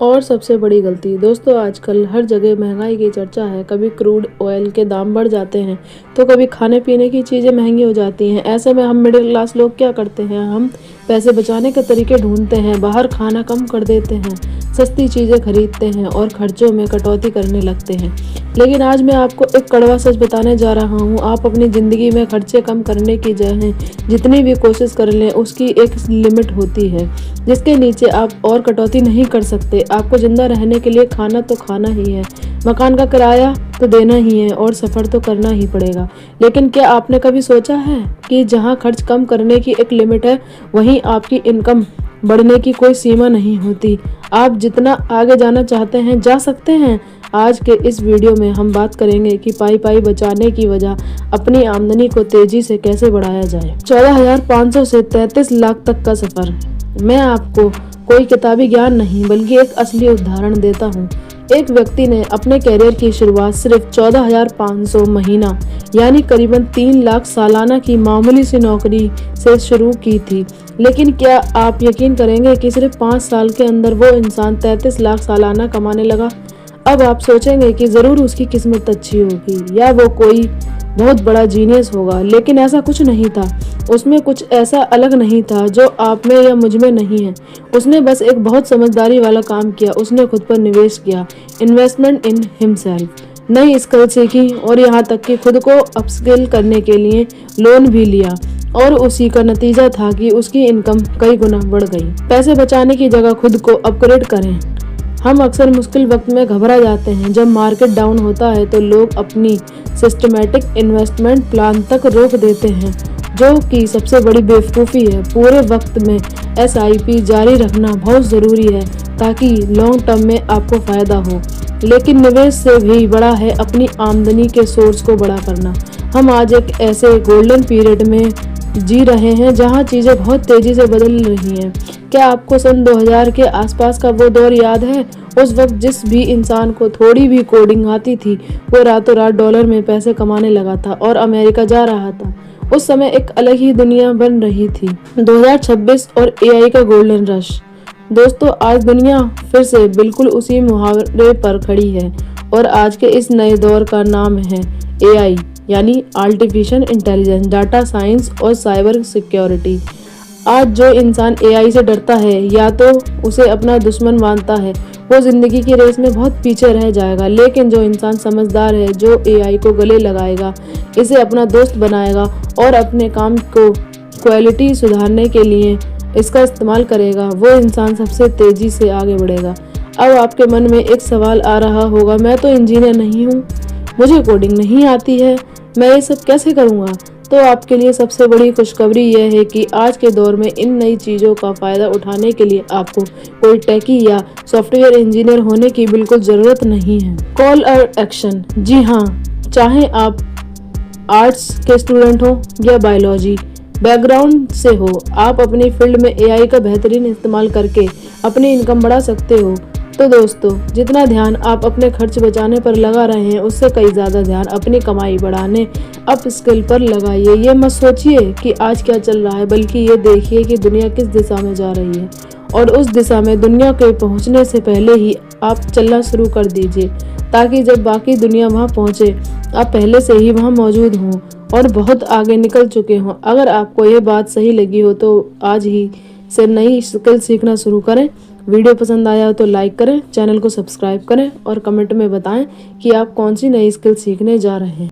और सबसे बड़ी गलती दोस्तों, आजकल हर जगह महंगाई की चर्चा है। कभी क्रूड ऑयल के दाम बढ़ जाते हैं तो कभी खाने पीने की चीज़ें महंगी हो जाती हैं। ऐसे में हम मिडिल क्लास लोग क्या करते हैं, हम पैसे बचाने के तरीके ढूंढते हैं, बाहर खाना कम कर देते हैं, सस्ती चीज़ें खरीदते हैं और खर्चों में कटौती करने लगते हैं। लेकिन आज मैं आपको एक कड़वा सच बताने जा रहा हूँ। आप अपनी ज़िंदगी में खर्चे कम करने की जगह जितनी भी कोशिश कर लें, उसकी एक लिमिट होती है जिसके नीचे आप और कटौती नहीं कर सकते। आपको जिंदा रहने के लिए खाना तो खाना ही है, मकान का किराया तो देना ही है और सफ़र तो करना ही पड़ेगा। लेकिन क्या आपने कभी सोचा है कि जहां खर्च कम करने की एक लिमिट है, वहीं आपकी इनकम बढ़ने की कोई सीमा नहीं होती। आप जितना आगे जाना चाहते हैं जा सकते हैं। आज के इस वीडियो में हम बात करेंगे कि पाई पाई बचाने की वजह अपनी आमदनी को तेजी से कैसे बढ़ाया जाए। 14,500 से 33 लाख तक का सफर। मैं आपको कोई किताबी ज्ञान नहीं बल्कि एक असली उदाहरण देता हूँ। एक व्यक्ति ने अपने करियर की शुरुआत सिर्फ 14,500 महीना यानी करीबन 3 लाख सालाना की मामूली सी नौकरी से शुरू की थी। लेकिन क्या आप यकीन करेंगे कि सिर्फ 5 साल के अंदर वो इंसान 33 लाख सालाना कमाने लगा। अब आप सोचेंगे कि ज़रूर उसकी किस्मत अच्छी होगी या वो कोई बहुत बड़ा जीनियस होगा, लेकिन ऐसा कुछ नहीं था। उसमें कुछ ऐसा अलग नहीं था जो आप में या मुझ में नहीं है। उसने बस एक बहुत समझदारी वाला काम किया। उसने खुद पर निवेश किया, इन्वेस्टमेंट इन हिमसेल्फ, नई स्किल सीखी और यहाँ तक कि खुद को अपस्किल करने के लिए लोन भी लिया। और उसी का नतीजा था कि उसकी इनकम कई गुना बढ़ गई। पैसे बचाने की जगह खुद को अपग्रेड करें। हम अक्सर मुश्किल वक्त में घबरा जाते हैं। जब मार्केट डाउन होता है तो लोग अपनी सिस्टमैटिक इन्वेस्टमेंट प्लान तक रोक देते हैं, जो कि सबसे बड़ी बेवकूफ़ी है। पूरे वक्त में SIP जारी रखना बहुत ज़रूरी है ताकि लॉन्ग टर्म में आपको फ़ायदा हो। लेकिन निवेश से भी बड़ा है अपनी आमदनी के सोर्स को बड़ा करना। हम आज एक ऐसे गोल्डन पीरियड में जी रहे हैं जहां चीज़ें बहुत तेज़ी से बदल रही हैं। क्या आपको सन 2000 के आसपास का वो दौर याद है? उस वक्त जिस भी इंसान को थोड़ी भी कोडिंग आती थी वो रातों रात डॉलर में पैसे कमाने लगा था और अमेरिका जा रहा था। उस समय एक अलग ही दुनिया बन रही थी। 2026 और AI का गोल्डन रश। दोस्तों, आज दुनिया फिर से बिल्कुल उसी मुहावरे पर खड़ी है और आज के इस नए दौर का नाम है AI यानी आर्टिफिशियल इंटेलिजेंस, डाटा साइंस और साइबर सिक्योरिटी। आज जो इंसान AI से डरता है या तो उसे अपना दुश्मन मानता है, वो जिंदगी की रेस में बहुत पीछे रह जाएगा। लेकिन जो इंसान समझदार है, जो AI को गले लगाएगा, इसे अपना दोस्त बनाएगा और अपने काम को क्वालिटी सुधारने के लिए इसका इस्तेमाल करेगा, वो इंसान सबसे तेजी से आगे बढ़ेगा। अब आपके मन में एक सवाल आ रहा होगा, मैं तो इंजीनियर नहीं हूँ, मुझे कोडिंग नहीं आती है, मैं ये सब कैसे करूँगा? तो आपके लिए सबसे बड़ी खुशखबरी यह है कि आज के दौर में इन नई चीज़ों का फ़ायदा उठाने के लिए आपको कोई टेकी या सॉफ्टवेयर इंजीनियर होने की बिल्कुल ज़रूरत नहीं है। कॉल और एक्शन। जी हाँ, चाहे आप आर्ट्स के स्टूडेंट हो या बायोलॉजी बैकग्राउंड से हो, आप अपनी फील्ड में AI का बेहतरीन इस्तेमाल करके अपनी इनकम बढ़ा सकते हो। तो दोस्तों, जितना ध्यान आप अपने खर्च बचाने पर लगा रहे हैं, उससे कई ज़्यादा ध्यान अपनी कमाई बढ़ाने, अप स्किल पर लगाइए। ये मत सोचिए कि आज क्या चल रहा है, बल्कि ये देखिए कि दुनिया किस दिशा में जा रही है और उस दिशा में दुनिया के पहुंचने से पहले ही आप चलना शुरू कर दीजिए, ताकि जब बाकी दुनिया वहां पहुंचे, आप पहले से ही वहां मौजूद हों और बहुत आगे निकल चुके हों। अगर आपको ये बात सही लगी हो तो आज ही से नई स्किल सीखना शुरू करें। वीडियो पसंद आया हो तो लाइक करें, चैनल को सब्सक्राइब करें और कमेंट में बताएं कि आप कौन सी नई स्किल सीखने जा रहे हैं।